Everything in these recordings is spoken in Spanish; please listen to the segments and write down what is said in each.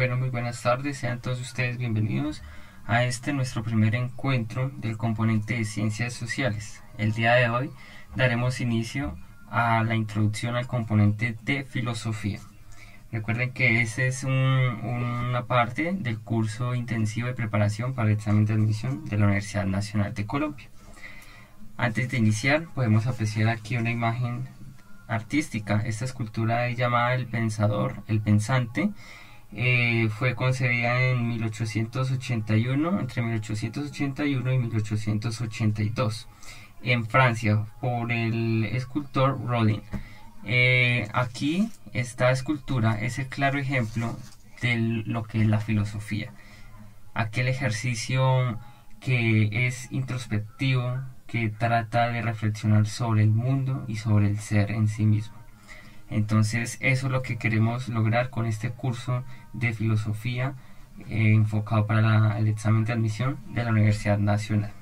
Bueno, muy buenas tardes, sean todos ustedes bienvenidos a nuestro primer encuentro del componente de Ciencias Sociales. El día de hoy daremos inicio a la introducción al componente de Filosofía. Recuerden que esa es una parte del curso intensivo de preparación para el examen de admisión de la Universidad Nacional de Colombia. Antes de iniciar, podemos apreciar aquí una imagen artística. Esta escultura es llamada El Pensador, el Pensante. Fue concebida en 1881, entre 1881 y 1882, en Francia, por el escultor Rodin. Aquí esta escultura es el claro ejemplo de lo que es la filosofía, aquel ejercicio que es introspectivo, que trata de reflexionar sobre el mundo y sobre el ser en sí mismo. Entonces eso es lo que queremos lograr con este curso de filosofía enfocado para el examen de admisión de la Universidad Nacional.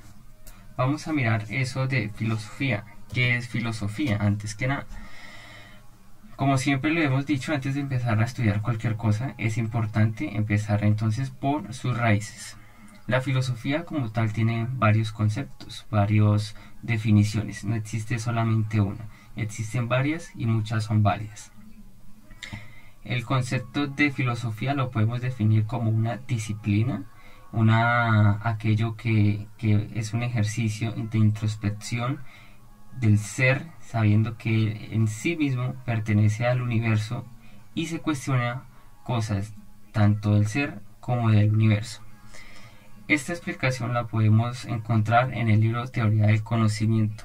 Vamos a mirar eso de filosofía. ¿Qué es filosofía? Antes que nada, como siempre lo hemos dicho, antes de empezar a estudiar cualquier cosa es importante empezar entonces por sus raíces. La filosofía como tal tiene varios conceptos, varias definiciones, no existe solamente una. Existen varias y muchas son válidas. El concepto de filosofía lo podemos definir como una disciplina, aquello que es un ejercicio de introspección del ser, sabiendo que en sí mismo pertenece al universo y se cuestiona cosas tanto del ser como del universo. Esta explicación la podemos encontrar en el libro Teoría del Conocimiento,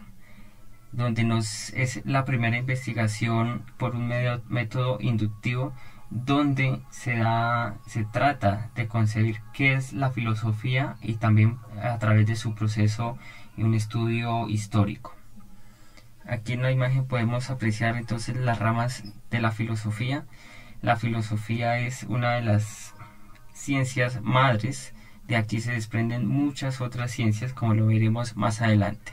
donde es la primera investigación por un método inductivo, donde se trata de concebir qué es la filosofía y también a través de su proceso y un estudio histórico. Aquí en la imagen podemos apreciar entonces las ramas de la filosofía. La filosofía es una de las ciencias madres. De aquí se desprenden muchas otras ciencias, como lo veremos más adelante.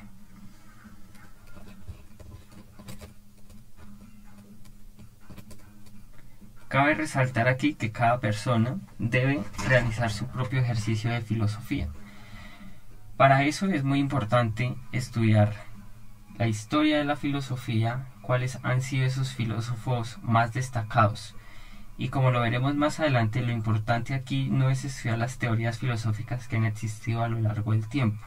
Cabe resaltar aquí que cada persona debe realizar su propio ejercicio de filosofía. Para eso es muy importante estudiar la historia de la filosofía, cuáles han sido esos filósofos más destacados. Y como lo veremos más adelante, lo importante aquí no es estudiar las teorías filosóficas que han existido a lo largo del tiempo.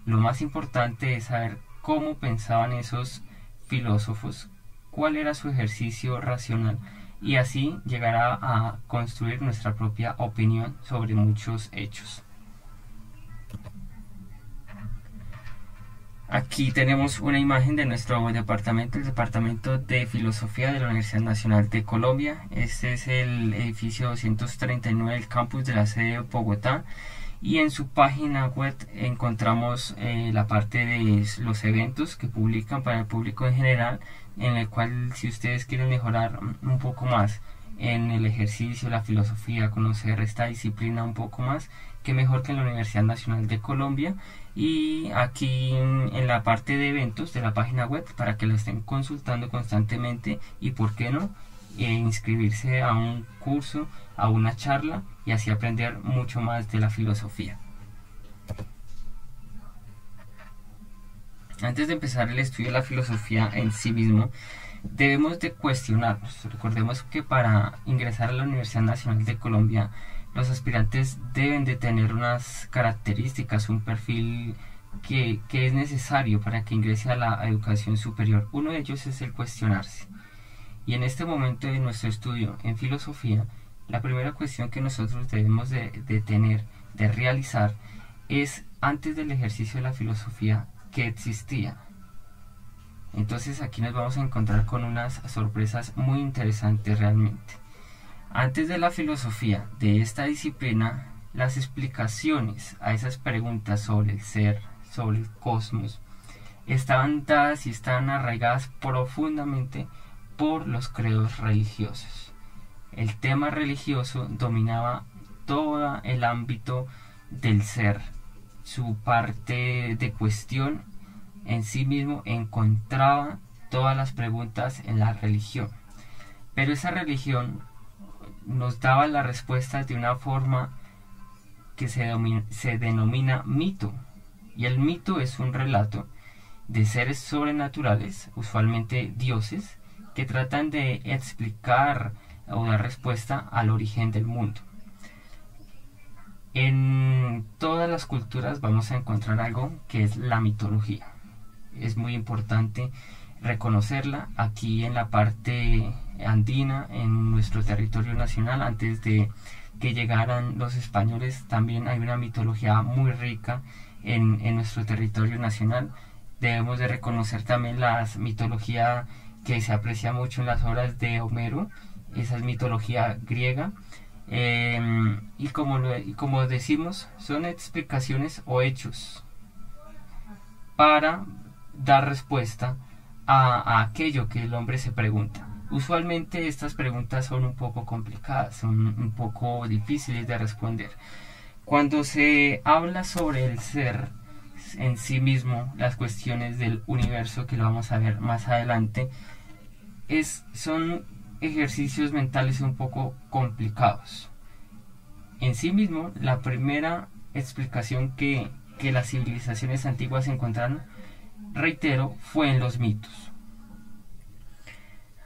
Lo más importante es saber cómo pensaban esos filósofos, cuál era su ejercicio racional, y así llegará a construir nuestra propia opinión sobre muchos hechos. Aquí tenemos una imagen de nuestro departamento, el Departamento de Filosofía de la Universidad Nacional de Colombia. Este es el edificio 239 del campus de la sede de Bogotá, y en su página web encontramos la parte de los eventos que publican para el público en general, en el cual, si ustedes quieren mejorar un poco más en el ejercicio, la filosofía, conocer esta disciplina un poco más, que mejor que en la Universidad Nacional de Colombia. Y aquí en la parte de eventos de la página web, para que lo estén consultando constantemente y, por qué no, inscribirse a un curso, a una charla, y así aprender mucho más de la filosofía. Antes de empezar el estudio de la filosofía en sí mismo, debemos de cuestionarnos. Recordemos que para ingresar a la Universidad Nacional de Colombia, los aspirantes deben de tener unas características, un perfil que es necesario para que ingrese a la educación superior. Uno de ellos es el cuestionarse. Y en este momento de nuestro estudio en filosofía, la primera cuestión que nosotros debemos de tener, de realizar, es, antes del ejercicio de la filosofía, ¿qué existía? Entonces aquí nos vamos a encontrar con unas sorpresas muy interesantes realmente. Antes de la filosofía, de esta disciplina, las explicaciones a esas preguntas sobre el ser, sobre el cosmos, estaban dadas y estaban arraigadas profundamente por los credos religiosos. El tema religioso dominaba todo el ámbito del ser. Su parte de cuestión en sí mismo encontraba todas las preguntas en la religión. Pero esa religión nos daba la respuesta de una forma que se denomina mito. Y el mito es un relato de seres sobrenaturales, usualmente dioses, que tratan de explicar o dar respuesta al origen del mundo. En todas las culturas vamos a encontrar algo que es la mitología. Es muy importante reconocerla. Aquí en la parte andina, en nuestro territorio nacional, antes de que llegaran los españoles, también hay una mitología muy rica en nuestro territorio nacional. Debemos de reconocer también la mitología que se aprecia mucho en las obras de Homero. Esa es mitología griega. Y como decimos, son explicaciones o hechos para dar respuesta a aquello que el hombre se pregunta. Usualmente estas preguntas son un poco complicadas, son un poco difíciles de responder. Cuando se habla sobre el ser en sí mismo, las cuestiones del universo, que lo vamos a ver más adelante, son ejercicios mentales un poco complicados. En sí mismo, la primera explicación que las civilizaciones antiguas encontraron, reitero, fue en los mitos.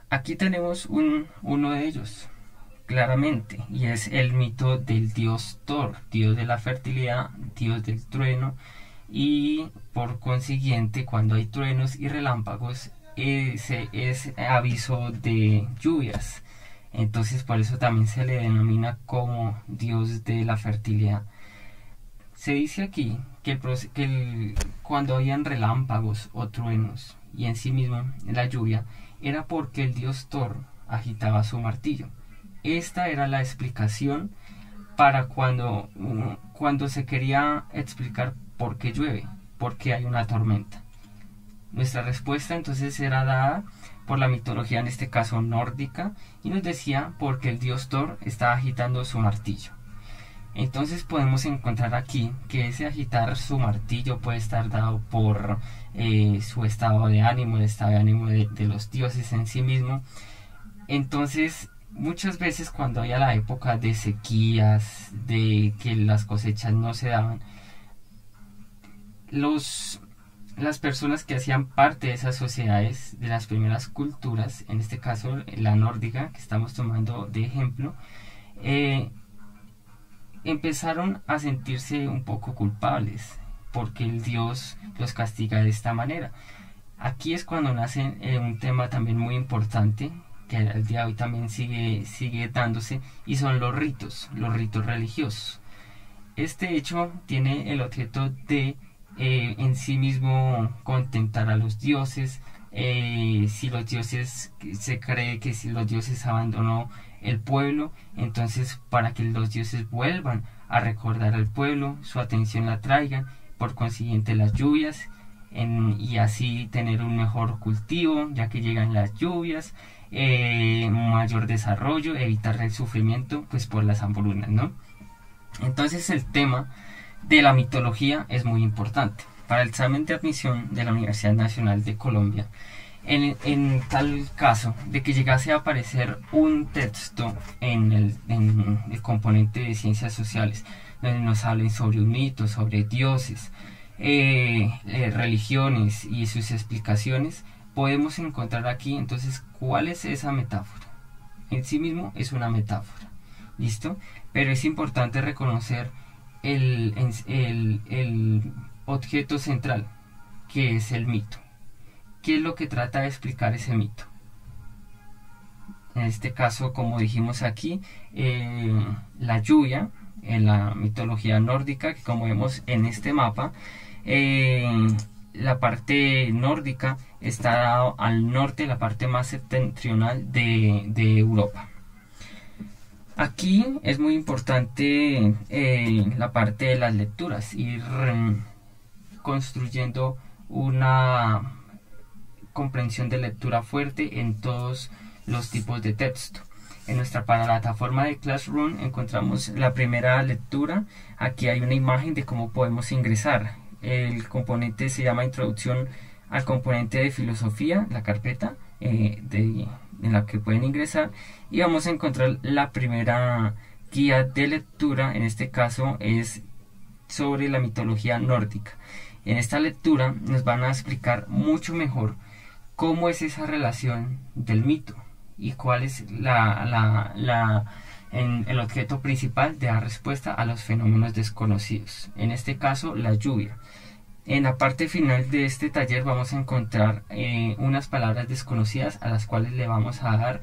Aquí tenemos uno de ellos, claramente, y es el mito del dios Thor, dios de la fertilidad, dios del trueno, y por consiguiente, cuando hay truenos y relámpagos, es aviso de lluvias. Entonces por eso también se le denomina como dios de la fertilidad. Se dice aquí que cuando habían relámpagos o truenos y en sí mismo la lluvia, era porque el dios Thor agitaba su martillo. Esta era la explicación para cuando se quería explicar por qué llueve, por qué hay una tormenta. Nuestra respuesta entonces era dada por la mitología, en este caso nórdica, y nos decía porque el dios Thor estaba agitando su martillo. Entonces podemos encontrar aquí que ese agitar su martillo puede estar dado por su estado de ánimo, el estado de ánimo de los dioses en sí mismo. Entonces muchas veces cuando había la época de sequías, de que las cosechas no se daban, las personas que hacían parte de esas sociedades, de las primeras culturas, en este caso la nórdica que estamos tomando de ejemplo, empezaron a sentirse un poco culpables porque el dios los castiga de esta manera. Aquí es cuando nace un tema también muy importante que al día de hoy también sigue dándose, y son los ritos religiosos. Este hecho tiene el objeto de en sí mismo contentar a los dioses. Si los dioses, se cree que si los dioses abandonó el pueblo, entonces para que los dioses vuelvan a recordar al pueblo, su atención la traigan, por consiguiente las lluvias, y así tener un mejor cultivo ya que llegan las lluvias, mayor desarrollo, evitar el sufrimiento pues por las hambrunas, ¿no? Entonces el tema de la mitología es muy importante. Para el examen de admisión de la Universidad Nacional de Colombia, en tal caso de que llegase a aparecer un texto en el componente de ciencias sociales, donde nos hablen sobre un mito, sobre dioses, religiones y sus explicaciones, podemos encontrar aquí entonces cuál es esa metáfora. En sí mismo es una metáfora, ¿listo? Pero es importante reconocer el objeto central, que es el mito. ¿Qué es lo que trata de explicar ese mito? En este caso, como dijimos aquí, la lluvia en la mitología nórdica, que como vemos en este mapa, la parte nórdica está al norte, la parte más septentrional de Europa. Aquí es muy importante la parte de las lecturas, ir construyendo una comprensión de lectura fuerte en todos los tipos de texto. En nuestra plataforma de Classroom encontramos la primera lectura. Aquí hay una imagen de cómo podemos ingresar. El componente se llama Introducción al componente de filosofía, la carpeta en la que pueden ingresar y vamos a encontrar la primera guía de lectura. En este caso es sobre la mitología nórdica. En esta lectura nos van a explicar mucho mejor cómo es esa relación del mito y cuál es el objeto principal de dar respuesta a los fenómenos desconocidos, en este caso la lluvia. En la parte final de este taller vamos a encontrar unas palabras desconocidas a las cuales le vamos a dar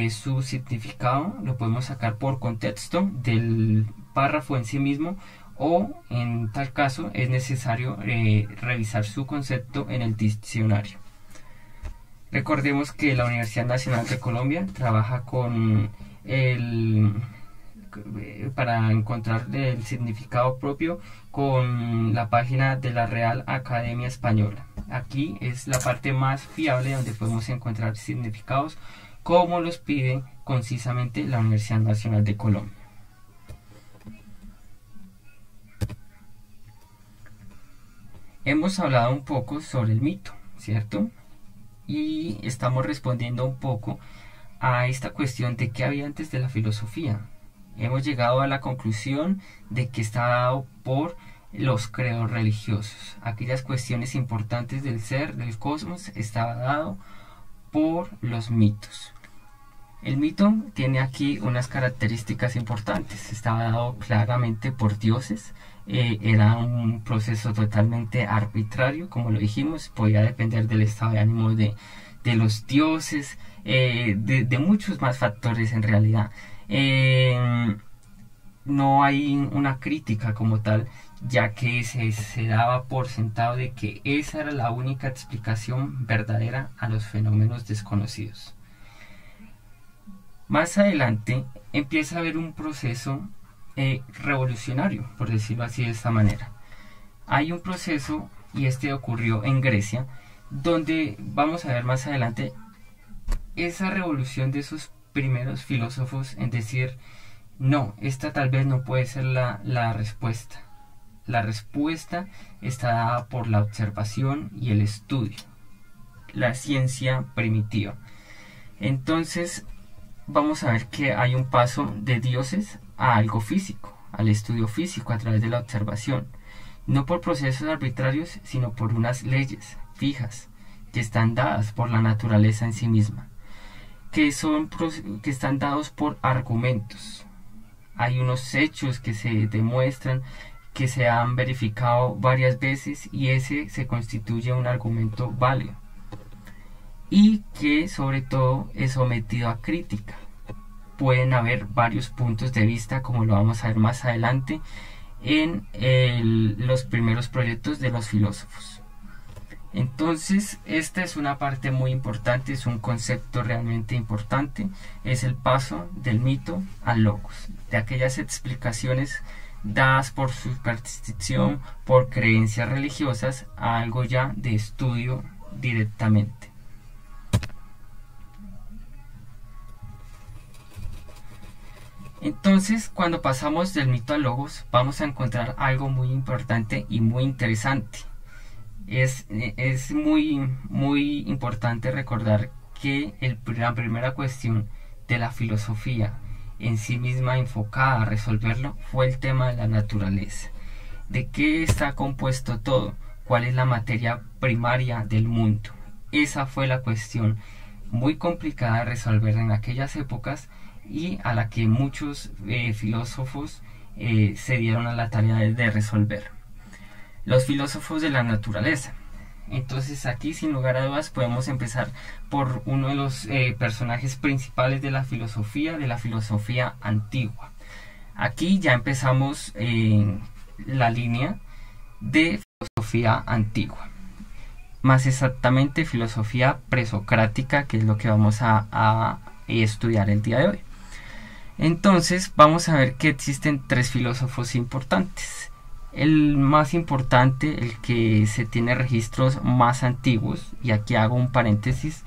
su significado. Lo podemos sacar por contexto del párrafo en sí mismo, o en tal caso es necesario revisar su concepto en el diccionario. Recordemos que la Universidad Nacional de Colombia trabaja con para encontrar el significado propio con la página de la Real Academia Española. Aquí es la parte más fiable donde podemos encontrar significados como los pide concisamente la Universidad Nacional de Colombia. Hemos hablado un poco sobre el mito, ¿cierto? Y estamos respondiendo un poco a esta cuestión de qué había antes de la filosofía. Hemos llegado a la conclusión de que está dado por los credos religiosos. Aquellas cuestiones importantes del ser, del cosmos, estaba dado por los mitos. El mito tiene aquí unas características importantes. Estaba dado claramente por dioses. Era un proceso totalmente arbitrario, como lo dijimos. Podía depender del estado de ánimo de los dioses, de muchos más factores en realidad. No hay una crítica como tal, ya que se daba por sentado de que esa era la única explicación verdadera a los fenómenos desconocidos. Más adelante empieza a haber un proceso revolucionario, por decirlo así de esta manera. Hay un proceso, y este ocurrió en Grecia, donde vamos a ver más adelante esa revolución de esos primeros filósofos en decir: no, esta tal vez no puede ser la respuesta. La respuesta está dada por la observación y el estudio, la ciencia primitiva. Entonces vamos a ver que hay un paso de dioses a algo físico, al estudio físico a través de la observación, no por procesos arbitrarios, sino por unas leyes fijas que están dadas por la naturaleza en sí misma, que están dados por argumentos. Hay unos hechos que se demuestran, que se han verificado varias veces, y ese se constituye un argumento válido y que sobre todo es sometido a crítica. Pueden haber varios puntos de vista, como lo vamos a ver más adelante en los primeros proyectos de los filósofos. Entonces esta es una parte muy importante, es un concepto realmente importante, es el paso del mito al logos, de aquellas explicaciones dadas por superstición, por creencias religiosas, a algo ya de estudio directamente. Entonces, cuando pasamos del mito al logos, vamos a encontrar algo muy importante y muy interesante. Es muy importante recordar que la primera cuestión de la filosofía en sí misma enfocada a resolverlo fue el tema de la naturaleza. ¿De qué está compuesto todo? ¿Cuál es la materia primaria del mundo? Esa fue la cuestión muy complicada de resolver en aquellas épocas, y a la que muchos filósofos se dieron a la tarea de resolver. Los filósofos de la naturaleza. Entonces aquí, sin lugar a dudas, podemos empezar por uno de los personajes principales de la filosofía antigua. Aquí ya empezamos la línea de filosofía antigua, más exactamente filosofía presocrática, que es lo que vamos a estudiar el día de hoy. Entonces vamos a ver que existen tres filósofos importantes. El más importante, el que se tiene registros más antiguos, y aquí hago un paréntesis,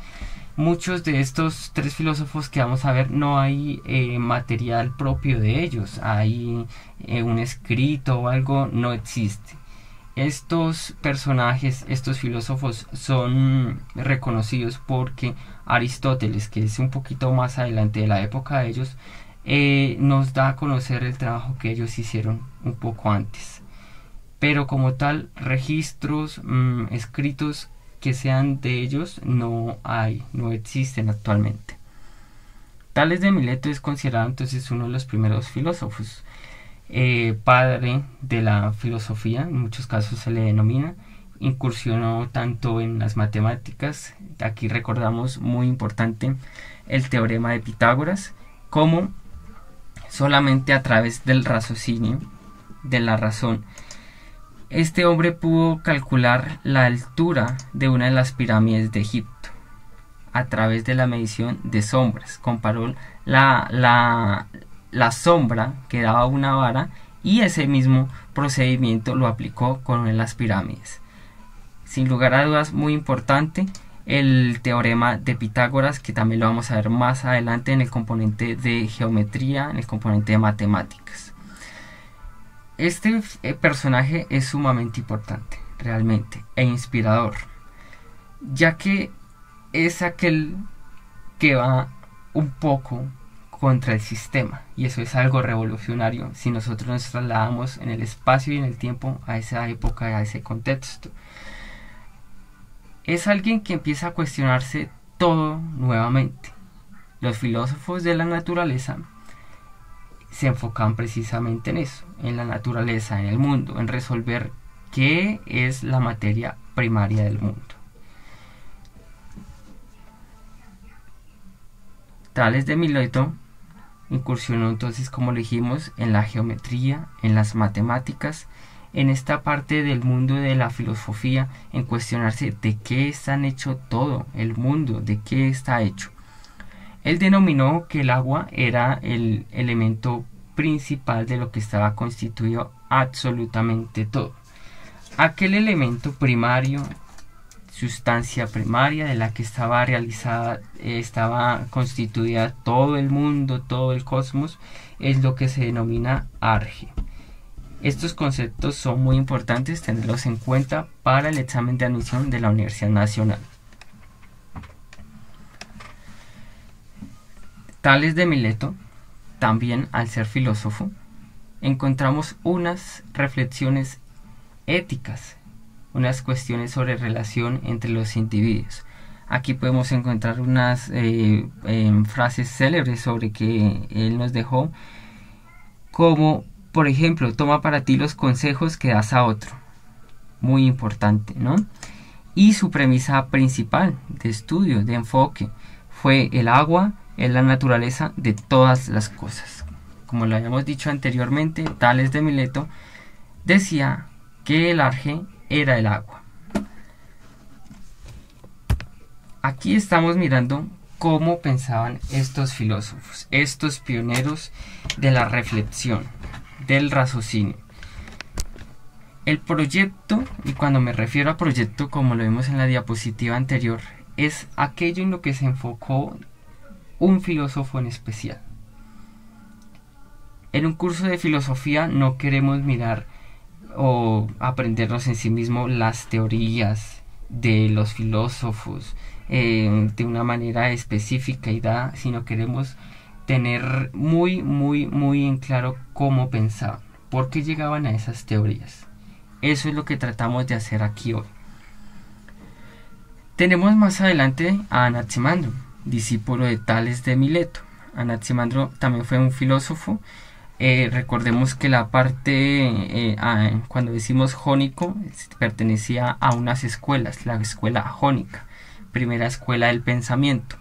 muchos de estos tres filósofos que vamos a ver no hay material propio de ellos, hay un escrito o algo, no existe. Estos personajes, estos filósofos son reconocidos porque Aristóteles, que es un poquito más adelante de la época de ellos, nos da a conocer el trabajo que ellos hicieron un poco antes. Pero como tal, registros escritos que sean de ellos no hay, no existen actualmente. Tales de Mileto es considerado entonces uno de los primeros filósofos, padre de la filosofía, en muchos casos se le denomina. Incursionó tanto en las matemáticas, aquí recordamos muy importante el teorema de Pitágoras, como solamente a través del raciocinio, de la razón. Este hombre pudo calcular la altura de una de las pirámides de Egipto a través de la medición de sombras. Comparó la sombra que daba una vara y ese mismo procedimiento lo aplicó con las pirámides. Sin lugar a dudas, muy importante el teorema de Pitágoras, que también lo vamos a ver más adelante en el componente de geometría, en el componente de matemáticas. Este personaje es sumamente importante, realmente, e inspirador, ya que es aquel que va un poco contra el sistema, y eso es algo revolucionario si nosotros nos trasladamos en el espacio y en el tiempo a esa época, a ese contexto. Es alguien que empieza a cuestionarse todo nuevamente. Los filósofos de la naturaleza se enfocan precisamente en eso, en la naturaleza, en el mundo, en resolver qué es la materia primaria del mundo. Tales de Mileto incursionó entonces, como lo dijimos, en la geometría, en las matemáticas, en esta parte del mundo de la filosofía, en cuestionarse de qué está hecho todo el mundo, de qué está hecho. Él denominó que el agua era el elemento principal de lo que estaba constituido absolutamente todo. Aquel elemento primario, sustancia primaria de la que estaba realizada, estaba constituida todo el mundo, todo el cosmos, es lo que se denomina arge. Estos conceptos son muy importantes tenerlos en cuenta para el examen de admisión de la Universidad Nacional. Tales de Mileto, también al ser filósofo, encontramos unas reflexiones éticas, unas cuestiones sobre relación entre los individuos. Aquí podemos encontrar unas frases célebres sobre que él nos dejó, como por ejemplo, toma para ti los consejos que das a otro. Muy importante, ¿no? Y su premisa principal de estudio, de enfoque, fue el agua es la naturaleza de todas las cosas. Como lo habíamos dicho anteriormente, Tales de Mileto decía que el arge era el agua. Aquí estamos mirando cómo pensaban estos filósofos, estos pioneros de la reflexión, del raciocinio. El proyecto, y cuando me refiero a proyecto, como lo vimos en la diapositiva anterior, es aquello en lo que se enfocó un filósofo en especial. En un curso de filosofía no queremos mirar o aprendernos en sí mismo las teorías de los filósofos de una manera específica y dada, sino queremos tener muy en claro cómo pensaban, por qué llegaban a esas teorías. Eso es lo que tratamos de hacer aquí hoy. Tenemos más adelante a Anaximandro, discípulo de Tales de Mileto. Anaximandro también fue un filósofo. Recordemos que la parte, cuando decimos jónico, pertenecía a unas escuelas, la escuela jónica, primera escuela del pensamiento.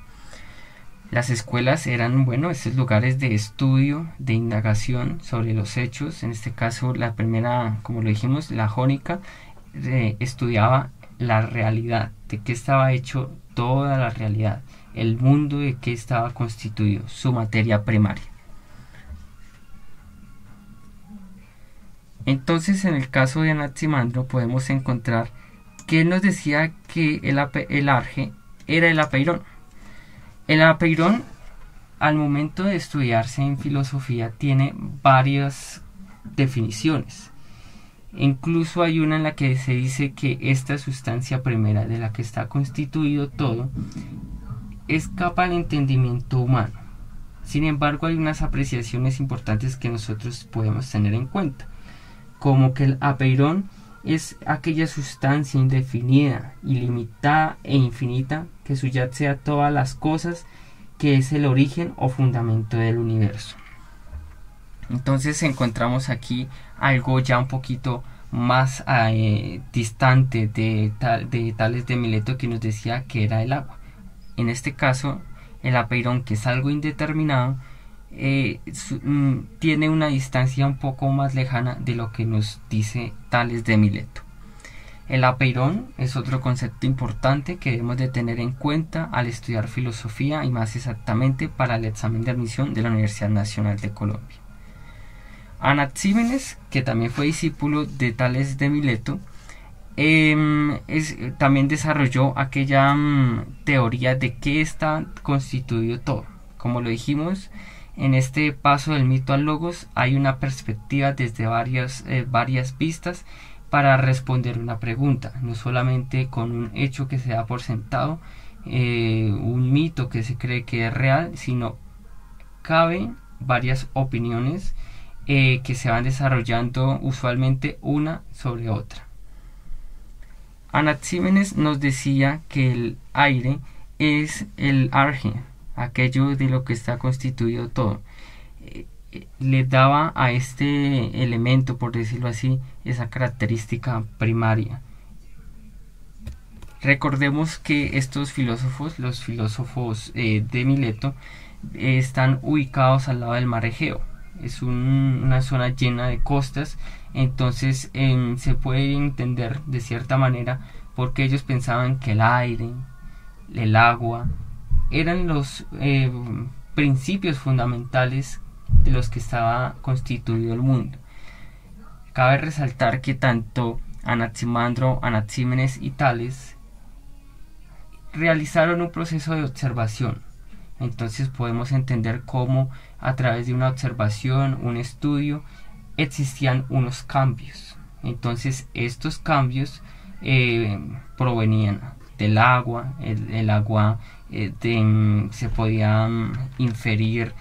Las escuelas eran, esos lugares de estudio, de indagación sobre los hechos. En este caso, la primera, como lo dijimos, la jónica, estudiaba la realidad, de qué estaba hecho toda la realidad, el mundo de qué estaba constituido, su materia primaria. Entonces, en el caso de Anaximandro podemos encontrar que él nos decía que el arge era el apeirón. El apeirón, al momento de estudiarse en filosofía, tiene varias definiciones. Incluso hay una en la que se dice que esta sustancia primera de la que está constituido todo escapa al entendimiento humano. Sin embargo, hay unas apreciaciones importantes que nosotros podemos tener en cuenta, como que el apeirón es aquella sustancia indefinida, ilimitada e infinita que subyace a todas las cosas, que es el origen o fundamento del universo. Entonces encontramos aquí algo ya un poquito más distante de Tales de Mileto, que nos decía que era el agua. En este caso, el apeirón, que es algo indeterminado, tiene una distancia un poco más lejana de lo que nos dice Tales de Mileto. El apeirón es otro concepto importante que debemos de tener en cuenta al estudiar filosofía, y más exactamente para el examen de admisión de la Universidad Nacional de Colombia. Anaxímenes, que también fue discípulo de Tales de Mileto, también desarrolló aquella teoría de qué está constituido todo. Como lo dijimos, en este paso del mito al logos hay una perspectiva desde varias vistas para responder una pregunta, no solamente con un hecho que se da por sentado, un mito que se cree que es real, sino cabe varias opiniones que se van desarrollando usualmente una sobre otra. Anaxímenes nos decía que el aire es el arge, aquello de lo que está constituido todo. Le daba a este elemento, por decirlo así, esa característica primaria. Recordemos que estos filósofos, los filósofos de Mileto, están ubicados al lado del mar Egeo. Es una zona llena de costas, entonces se puede entender de cierta manera porque ellos pensaban que el aire, el agua, eran los principios fundamentales de los que estaba constituido el mundo. Cabe resaltar que tanto Anaximandro, Anaxímenes y Tales realizaron un proceso de observación. Entonces podemos entender cómo a través de una observación, un estudio, existían unos cambios. Entonces estos cambios provenían del agua. El agua se podía inferir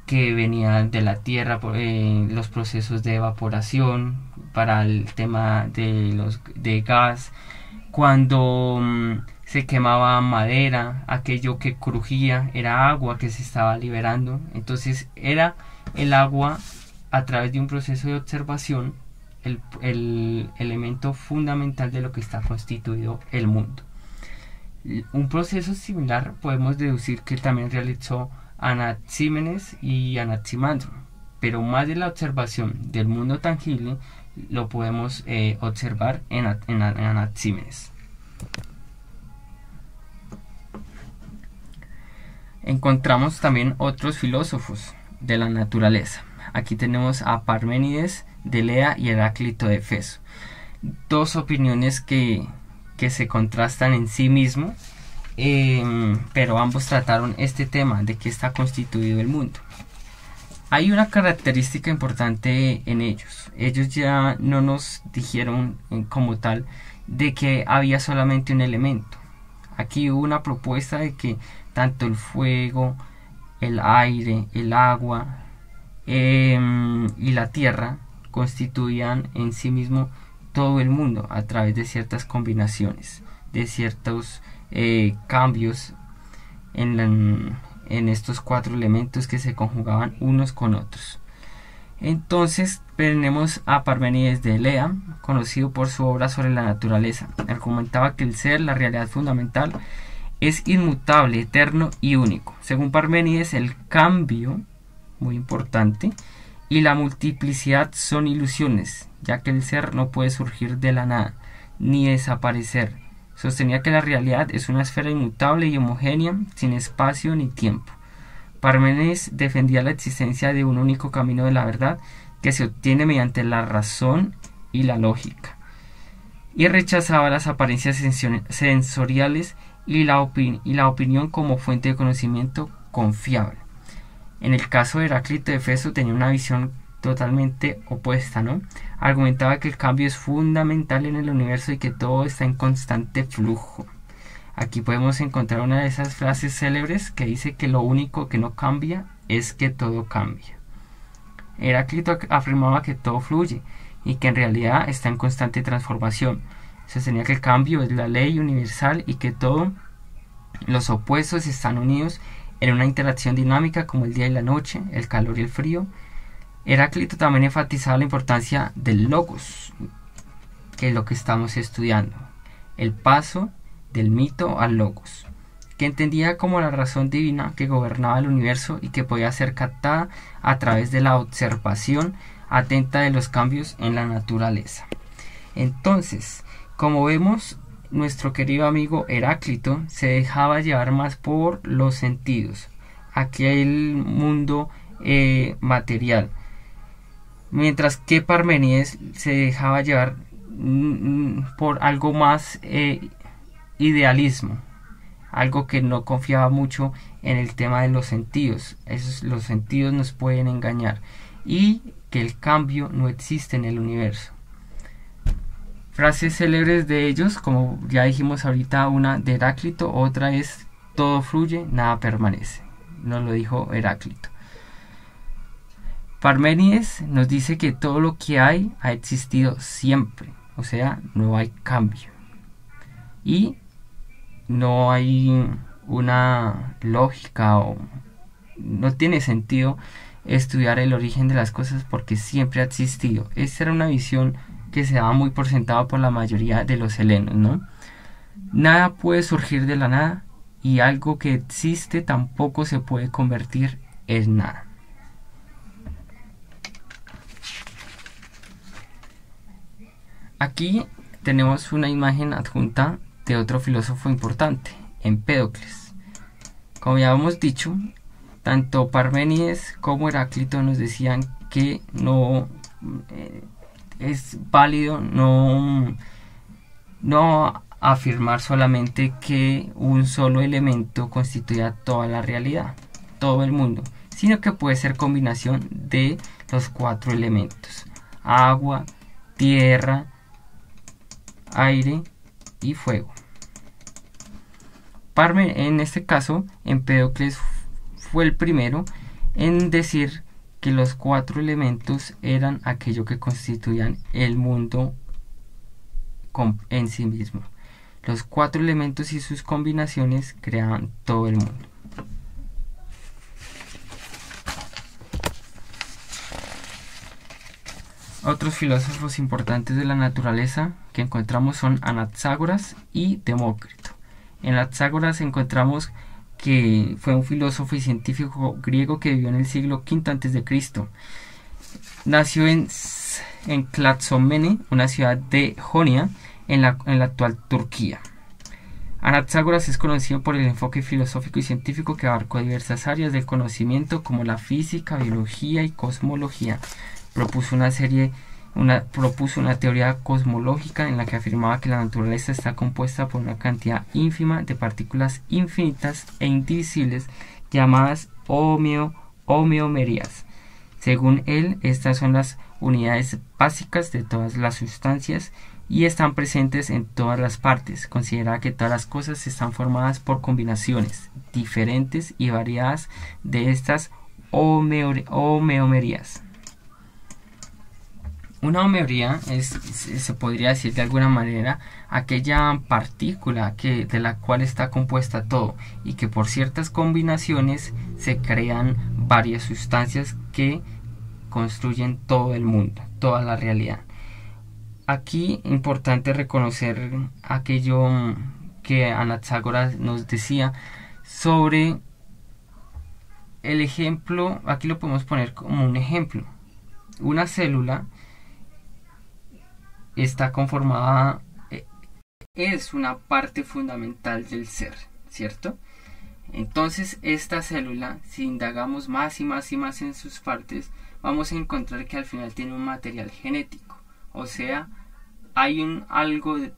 que venía de la tierra por los procesos de evaporación. Para el tema de gas, cuando se quemaba madera, aquello que crujía era agua que se estaba liberando. Entonces era el agua, a través de un proceso de observación, el elemento fundamental de lo que está constituido el mundo. Un proceso similar podemos deducir que también realizó Anaxímenes y Anaximandro, pero más de la observación del mundo tangible lo podemos observar en Anaxímenes. Encontramos también otros filósofos de la naturaleza. Aquí tenemos a Parménides de Elea y Heráclito de Éfeso. Dos opiniones que se contrastan en sí mismo, pero ambos trataron este tema de qué está constituido el mundo. Hay una característica importante en ellos. Ellos ya no nos dijeron como tal de que había solamente un elemento. Aquí hubo una propuesta de que tanto el fuego, el aire, el agua y la tierra constituían en sí mismo todo el mundo a través de ciertas combinaciones, de ciertos cambios en estos cuatro elementos que se conjugaban unos con otros. Entonces tenemos a Parménides de Elea, conocido por su obra sobre la naturaleza. Argumentaba que el ser, la realidad fundamental, es inmutable, eterno y único. Según Parménides, el cambio, muy importante, y la multiplicidad son ilusiones, ya que el ser no puede surgir de la nada, ni desaparecer. Sostenía que la realidad es una esfera inmutable y homogénea, sin espacio ni tiempo. Parménides defendía la existencia de un único camino de la verdad que se obtiene mediante la razón y la lógica, y rechazaba las apariencias sensoriales y la opinión como fuente de conocimiento confiable. En el caso de Heráclito de Éfeso tenía una visión totalmente opuesta, ¿no? Argumentaba que el cambio es fundamental en el universo y que todo está en constante flujo. Aquí podemos encontrar una de esas frases célebres que dice que lo único que no cambia es que todo cambia. Heráclito afirmaba que todo fluye y que en realidad está en constante transformación. Sostenía que el cambio es la ley universal y que todos los opuestos están unidos en una interacción dinámica como el día y la noche, el calor y el frío. Heráclito también enfatizaba la importancia del logos, que es lo que estamos estudiando, el paso del mito al logos, que entendía como la razón divina que gobernaba el universo y que podía ser captada a través de la observación atenta de los cambios en la naturaleza. Entonces, como vemos, nuestro querido amigo Heráclito se dejaba llevar más por los sentidos, aquel mundo material, mientras que Parménides se dejaba llevar por algo más idealismo, algo que no confiaba mucho en el tema de los sentidos. Los sentidos nos pueden engañar y que el cambio no existe en el universo. Frases célebres de ellos, como ya dijimos ahorita, una de Heráclito, otra es todo fluye, nada permanece. Nos lo dijo Heráclito. Parménides nos dice que todo lo que hay ha existido siempre, o sea, no hay cambio. Y no hay una lógica o no tiene sentido estudiar el origen de las cosas porque siempre ha existido. Esta era una visión que se daba muy por sentado por la mayoría de los helenos, ¿no? Nada puede surgir de la nada y algo que existe tampoco se puede convertir en nada. Aquí tenemos una imagen adjunta de otro filósofo importante, Empédocles. Como ya hemos dicho, tanto Parménides como Heráclito nos decían que no es válido no afirmar solamente que un solo elemento constituya toda la realidad, todo el mundo, sino que puede ser combinación de los 4 elementos: agua, tierra, aire y fuego. En este caso, Empédocles fue el primero en decir que los 4 elementos eran aquello que constituían el mundo en sí mismo. Los 4 elementos y sus combinaciones creaban todo el mundo. Otros filósofos importantes de la naturaleza que encontramos son Anaxágoras y Demócrito. En Anaxágoras encontramos que fue un filósofo y científico griego que vivió en el siglo V a.C. Nació en Clazomene, una ciudad de Jonia, en la actual Turquía. Anaxágoras es conocido por el enfoque filosófico y científico que abarcó diversas áreas del conocimiento como la física, biología y cosmología. Propuso una teoría cosmológica en la que afirmaba que la naturaleza está compuesta por una cantidad ínfima de partículas infinitas e indivisibles llamadas homeomerías. Según él, estas son las unidades básicas de todas las sustancias y están presentes en todas las partes. Considera que todas las cosas están formadas por combinaciones diferentes y variadas de estas homeomerías. Una homeoría se podría decir de alguna manera aquella partícula de la cual está compuesta todo y que por ciertas combinaciones se crean varias sustancias que construyen todo el mundo, toda la realidad. Aquí importante reconocer aquello que Anaxágoras nos decía sobre el ejemplo. Aquí lo podemos poner como un ejemplo. Una célula está conformada, es una parte fundamental del ser, ¿cierto? Entonces esta célula, si indagamos más y más y más en sus partes, vamos a encontrar que al final tiene un material genético, o sea, hay algo de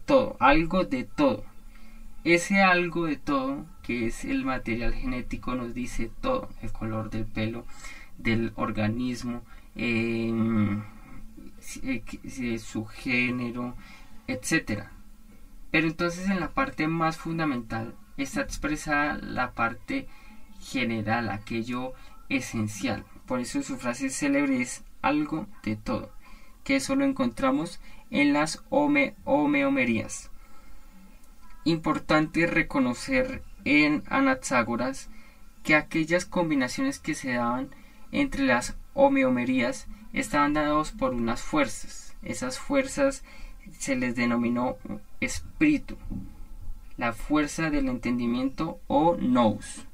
todo, algo de todo. Ese algo de todo, que es el material genético, nos dice todo: el color del pelo del organismo, su género, etcétera. Pero entonces en la parte más fundamental está expresada la parte general, aquello esencial. Por eso su frase célebre es algo de todo, que eso lo encontramos en las homeomerías. Importante reconocer en Anaxágoras que aquellas combinaciones que se daban entre las homeomerías estaban dadas por unas fuerzas. Esas fuerzas se les denominó espíritu, la fuerza del entendimiento o nous.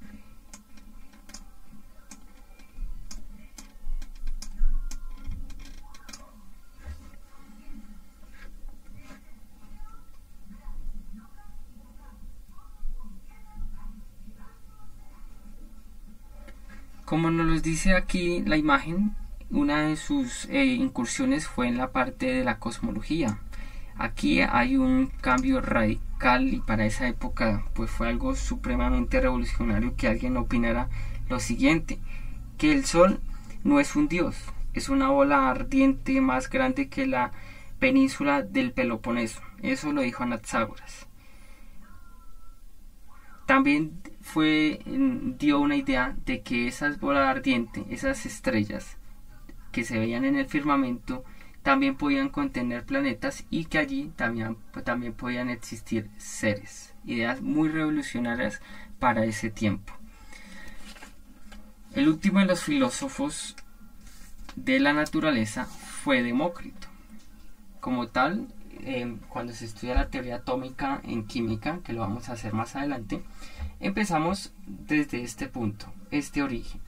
Como nos lo dice aquí la imagen, una de sus incursiones fue en la parte de la cosmología. Aquí hay un cambio radical y para esa época pues fue algo supremamente revolucionario que alguien opinara lo siguiente, que el Sol no es un dios, es una bola ardiente más grande que la península del Peloponeso. Eso lo dijo Anaxágoras. También dio una idea de que esas bolas ardientes, esas estrellas que se veían en el firmamento, también podían contener planetas y que allí también podían existir seres. Ideas muy revolucionarias para ese tiempo. El último de los filósofos de la naturaleza fue Demócrito. Como tal, cuando se estudia la teoría atómica en química, que lo vamos a hacer más adelante, empezamos desde este punto, este origen.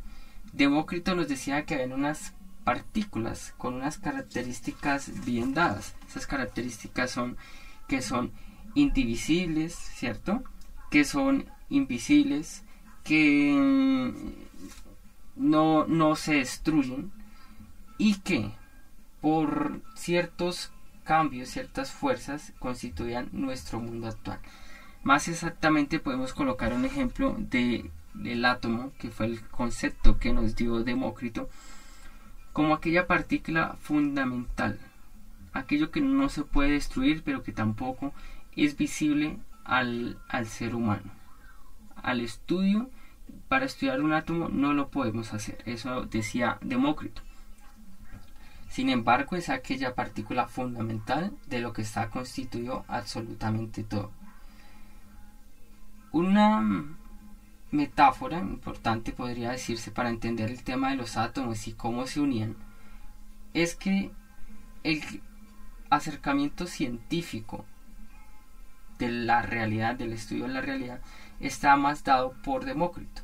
Demócrito nos decía que había unas partículas con unas características bien dadas. Esas características son que son indivisibles, ¿cierto? Que son invisibles, que no se destruyen y que por ciertos cambios, ciertas fuerzas constituían nuestro mundo actual. Más exactamente podemos colocar un ejemplo del átomo, que fue el concepto que nos dio Demócrito, como aquella partícula fundamental, aquello que no se puede destruir pero que tampoco es visible al ser humano. Para estudiar un átomo no lo podemos hacer, eso decía Demócrito. Sin embargo, es aquella partícula fundamental de lo que está constituido absolutamente todo. Una metáfora importante podría decirse para entender el tema de los átomos y cómo se unían es que el acercamiento científico de la realidad, del estudio de la realidad, está más dado por Demócrito,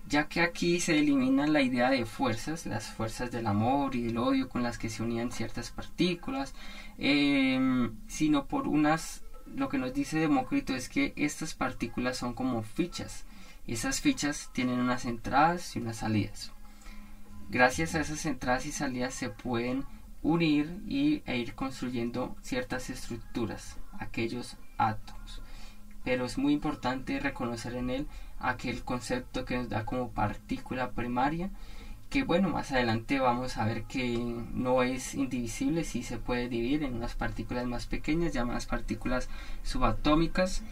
ya que aquí se elimina la idea de fuerzas, las fuerzas del amor y del odio con las que se unían ciertas partículas, sino por lo que nos dice Demócrito es que estas partículas son como fichas, y esas fichas tienen unas entradas y unas salidas. Gracias a esas entradas y salidas se pueden unir e ir construyendo ciertas estructuras, aquellos átomos. Pero es muy importante reconocer en él aquel concepto que nos da como partícula primaria, que bueno, más adelante vamos a ver que no es indivisible, sí se puede dividir en unas partículas más pequeñas llamadas partículas subatómicas,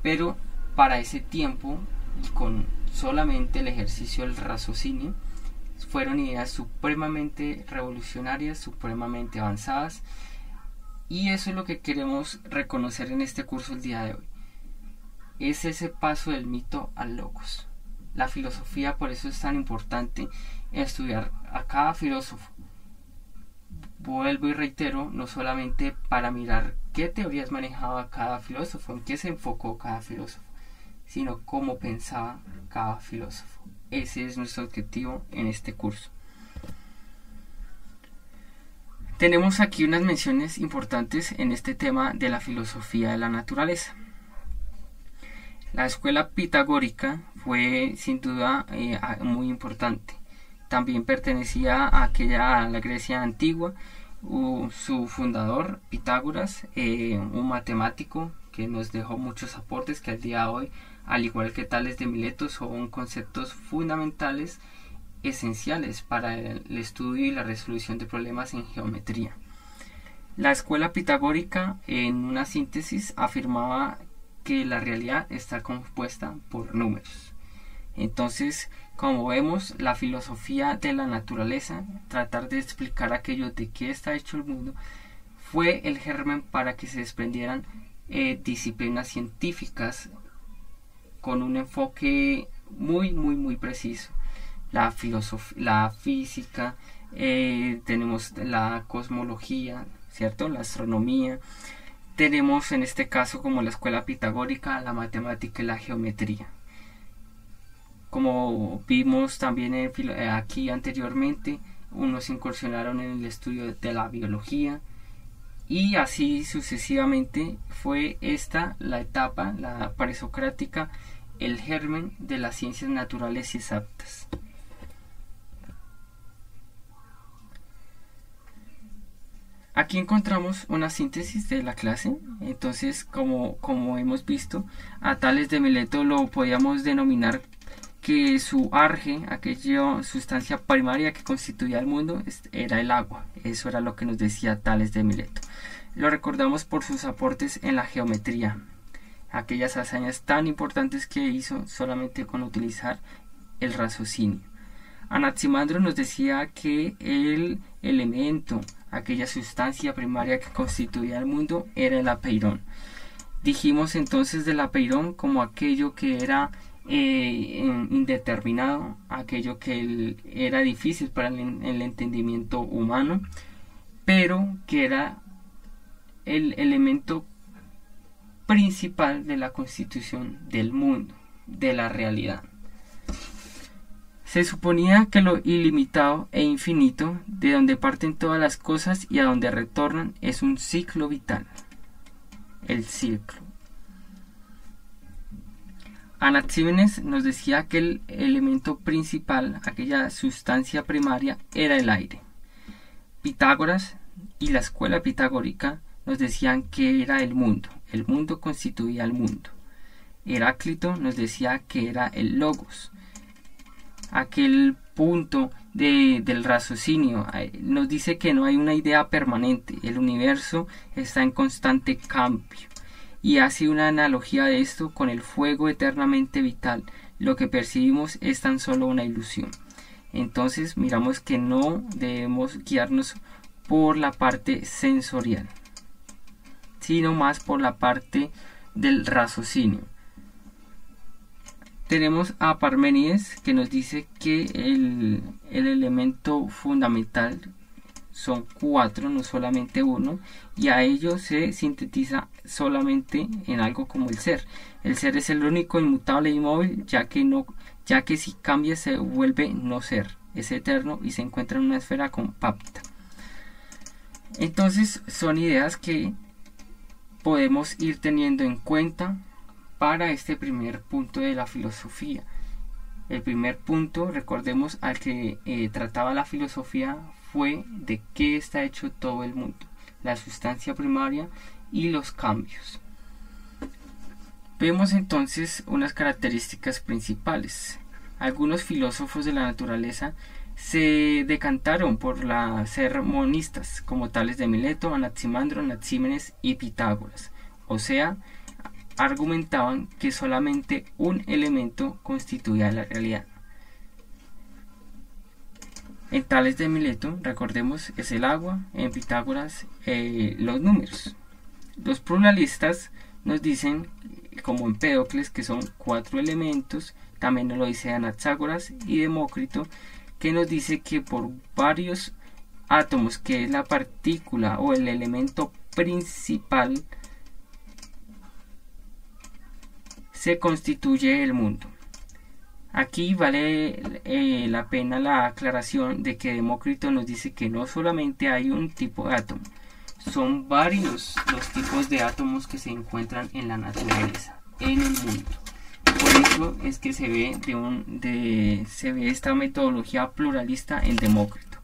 pero para ese tiempo y con solamente el ejercicio del raciocinio fueron ideas supremamente revolucionarias, supremamente avanzadas, y eso es lo que queremos reconocer en este curso el día de hoy. Es ese paso del mito al logos. La filosofía, por eso es tan importante estudiar a cada filósofo. Vuelvo y reitero, no solamente para mirar qué teorías manejaba cada filósofo, en qué se enfocó cada filósofo, sino cómo pensaba cada filósofo. Ese es nuestro objetivo en este curso. Tenemos aquí unas menciones importantes en este tema de la filosofía de la naturaleza. La escuela pitagórica fue sin duda muy importante. También pertenecía a la Grecia antigua. Su fundador, Pitágoras, un matemático que nos dejó muchos aportes que al día de hoy, al igual que Tales de Mileto, son conceptos fundamentales esenciales para el estudio y la resolución de problemas en geometría. La escuela pitagórica, en una síntesis, afirmaba que la realidad está compuesta por números. Entonces, como vemos, la filosofía de la naturaleza, tratar de explicar aquello de qué está hecho el mundo, fue el germen para que se desprendieran disciplinas científicas con un enfoque muy preciso. La física, tenemos la cosmología, ¿cierto? La astronomía. Tenemos en este caso, como la escuela pitagórica, la matemática y la geometría. Como vimos también aquí anteriormente, unos incursionaron en el estudio de la biología, y así sucesivamente fue esta la etapa, la presocrática, el germen de las ciencias naturales y exactas. Aquí encontramos una síntesis de la clase. Entonces, como hemos visto, a Tales de Mileto lo podíamos denominar que su arge, aquella sustancia primaria que constituía el mundo, era el agua. Eso era lo que nos decía Tales de Mileto. Lo recordamos por sus aportes en la geometría, aquellas hazañas tan importantes que hizo solamente con utilizar el raciocinio. Anaximandro nos decía que el elemento, aquella sustancia primaria que constituía el mundo, era el apeirón. Dijimos entonces del apeirón como aquello que era indeterminado, aquello que era difícil para el entendimiento humano, pero que era el elemento principal de la constitución del mundo, de la realidad. Se suponía que lo ilimitado e infinito, de donde parten todas las cosas y a donde retornan, es un ciclo vital. El ciclo. Anaxímenes nos decía que el elemento principal, aquella sustancia primaria, era el aire. Pitágoras y la escuela pitagórica nos decían que era el mundo constituía el mundo. Heráclito nos decía que era el logos, aquel punto del raciocinio. Nos dice que no hay una idea permanente, el universo está en constante cambio, y hace una analogía de esto con el fuego eternamente vital. Lo que percibimos es tan solo una ilusión. Entonces miramos que no debemos guiarnos por la parte sensorial, sino más por la parte del raciocinio. Tenemos a Parménides, que nos dice que el elemento fundamental son 4, no solamente 1, y a ello se sintetiza solamente en algo como el ser. El ser es el único inmutable e inmóvil, ya que si cambia se vuelve no ser, es eterno y se encuentra en una esfera compacta. Entonces son ideas que podemos ir teniendo en cuenta para este primer punto de la filosofía. El primer punto, recordemos, al que trataba la filosofía fue de qué está hecho todo el mundo, la sustancia primaria y los cambios. Vemos entonces unas características principales. Algunos filósofos de la naturaleza se decantaron por ser monistas, como Tales de Mileto, Anaximandro, Anaxímenes y Pitágoras. O sea, argumentaban que solamente un elemento constituía la realidad. En Tales de Mileto, recordemos, es el agua; en Pitágoras, los números. Los pluralistas nos dicen, como Empédocles, que son 4 elementos. También nos lo dice Anaxágoras y Demócrito, que nos dice que por varios átomos, que es la partícula o el elemento principal, se constituye el mundo. Aquí vale la pena la aclaración de que Demócrito nos dice que no solamente hay un tipo de átomo, son varios los tipos de átomos que se encuentran en la naturaleza, en el mundo. Por eso es que se ve esta metodología pluralista en Demócrito.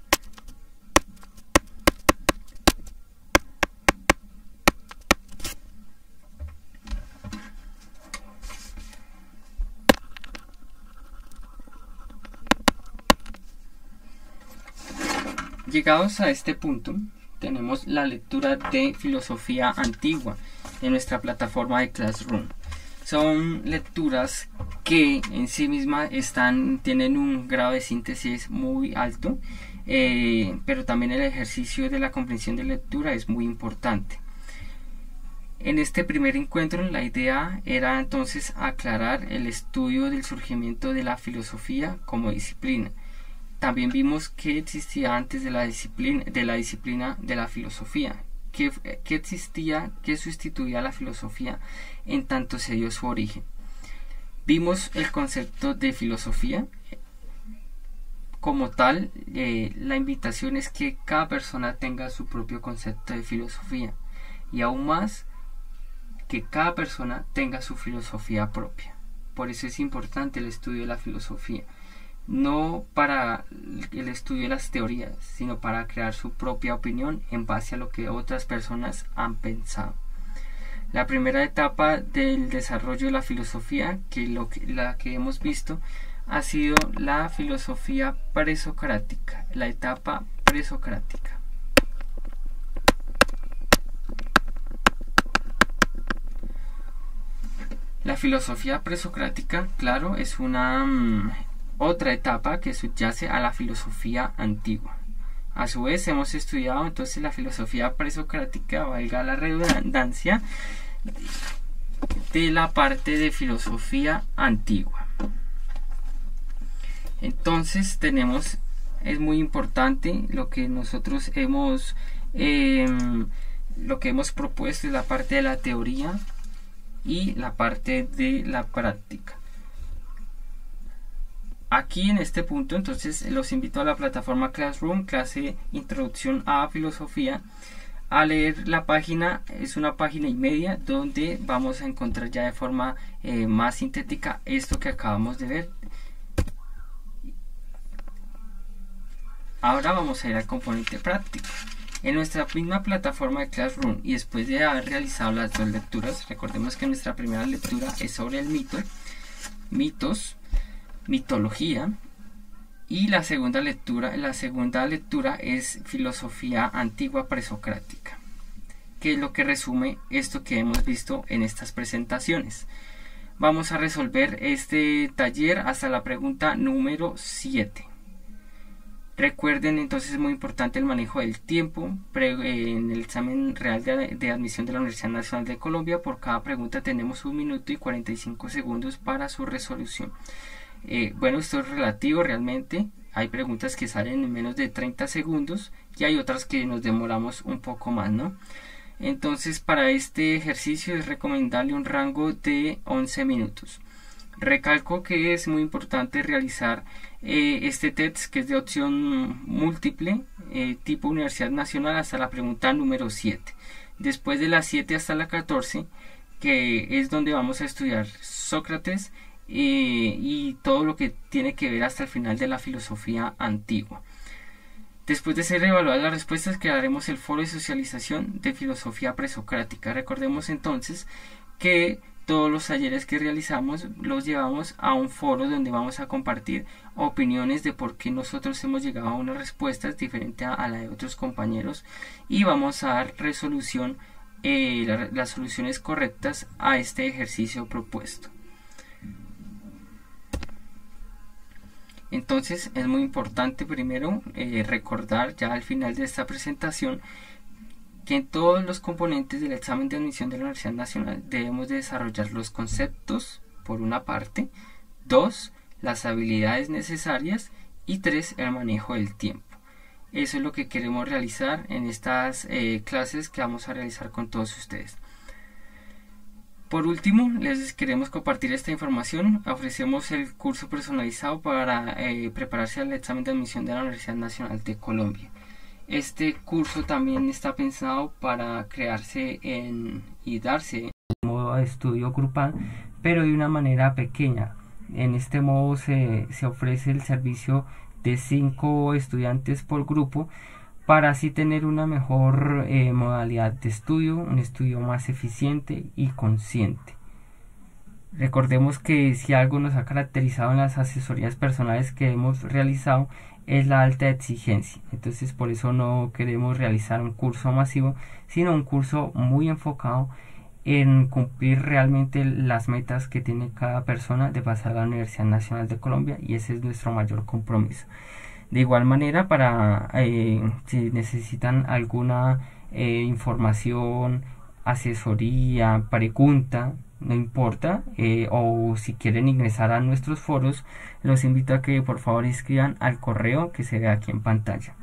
Llegados a este punto, tenemos la lectura de filosofía antigua en nuestra plataforma de Classroom. Son lecturas que en sí mismas tienen un grado de síntesis muy alto, pero también el ejercicio de la comprensión de lectura es muy importante. En este primer encuentro la idea era entonces aclarar el estudio del surgimiento de la filosofía como disciplina. También vimos qué existía antes de la disciplina de la filosofía, qué existía, qué sustituía a la filosofía en tanto se dio su origen. Vimos el concepto de filosofía. Como tal, la invitación es que cada persona tenga su propio concepto de filosofía y aún más que cada persona tenga su filosofía propia. Por eso es importante el estudio de la filosofía, no para el estudio de las teorías, sino para crear su propia opinión en base a lo que otras personas han pensado. La primera etapa del desarrollo de la filosofía, la que hemos visto, ha sido la filosofía presocrática, la etapa presocrática. La filosofía presocrática, claro, es una otra etapa que subyace a la filosofía antigua. A su vez hemos estudiado entonces la filosofía presocrática, valga la redundancia, de la parte de filosofía antigua. Entonces es muy importante lo que nosotros hemos propuesto es la parte de la teoría y la parte de la práctica. Aquí en este punto entonces los invito a la plataforma Classroom, clase Introducción a Filosofía, a leer la página. Es una página y media donde vamos a encontrar ya de forma más sintética esto que acabamos de ver. Ahora vamos a ir al componente práctico. En nuestra misma plataforma de Classroom y después de haber realizado las dos lecturas, recordemos que nuestra primera lectura es sobre el mitos, mitología, y la segunda lectura es filosofía antigua presocrática, que es lo que resume esto que hemos visto en estas presentaciones. Vamos a resolver este taller hasta la pregunta número 7. Recuerden entonces, es muy importante el manejo del tiempo. En el examen real de admisión de la Universidad Nacional de Colombia, por cada pregunta tenemos 1 minuto y 45 segundos para su resolución. Bueno, esto es relativo realmente. Hay preguntas que salen en menos de 30 segundos y hay otras que nos demoramos un poco más, ¿no? Entonces, para este ejercicio es recomendable un rango de 11 minutos. Recalco que es muy importante realizar este test, que es de opción múltiple, tipo Universidad Nacional, hasta la pregunta número 7. Después de la 7 hasta la 14, que es donde vamos a estudiar Sócrates y todo lo que tiene que ver hasta el final de la filosofía antigua. Después de ser evaluadas las respuestas, crearemos el foro de socialización de filosofía presocrática. Recordemos entonces que todos los talleres que realizamos los llevamos a un foro donde vamos a compartir opiniones de por qué nosotros hemos llegado a unas respuestas diferentes a la de otros compañeros, y vamos a dar las soluciones correctas a este ejercicio propuesto. Entonces es muy importante primero recordar ya al final de esta presentación que en todos los componentes del examen de admisión de la Universidad Nacional debemos de desarrollar los conceptos, por una parte, 2, las habilidades necesarias, y 3, el manejo del tiempo. Eso es lo que queremos realizar en estas clases que vamos a realizar con todos ustedes. Por último, les queremos compartir esta información. Ofrecemos el curso personalizado para prepararse al examen de admisión de la Universidad Nacional de Colombia. Este curso también está pensado para crearse y darse en modo de estudio grupal, pero de una manera pequeña. En este modo se ofrece el servicio de 5 estudiantes por grupo, para así tener una mejor modalidad de estudio, un estudio más eficiente y consciente. Recordemos que si algo nos ha caracterizado en las asesorías personales que hemos realizado es la alta exigencia. Entonces por eso no queremos realizar un curso masivo, sino un curso muy enfocado en cumplir realmente las metas que tiene cada persona de pasar a la Universidad Nacional de Colombia, y ese es nuestro mayor compromiso. De igual manera, para si necesitan alguna información, asesoría, pregunta, no importa, o si quieren ingresar a nuestros foros, los invito a que por favor escriban al correo que se ve aquí en pantalla.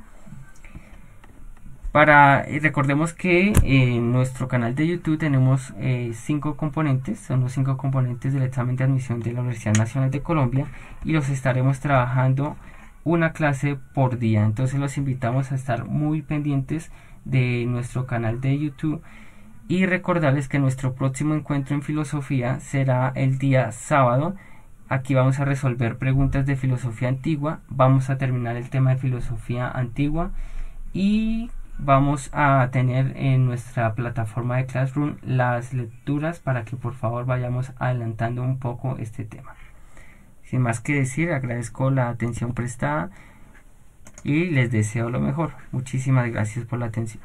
Recordemos que en nuestro canal de YouTube tenemos 5 componentes, son los 5 componentes del examen de admisión de la Universidad Nacional de Colombia, y los estaremos trabajando una clase por día. Entonces los invitamos a estar muy pendientes de nuestro canal de YouTube, y recordarles que nuestro próximo encuentro en filosofía será el día sábado. Aquí vamos a resolver preguntas de filosofía antigua, vamos a terminar el tema de filosofía antigua, y vamos a tener en nuestra plataforma de Classroom las lecturas para que por favor vayamos adelantando un poco este tema. Sin más que decir, agradezco la atención prestada y les deseo lo mejor. Muchísimas gracias por la atención.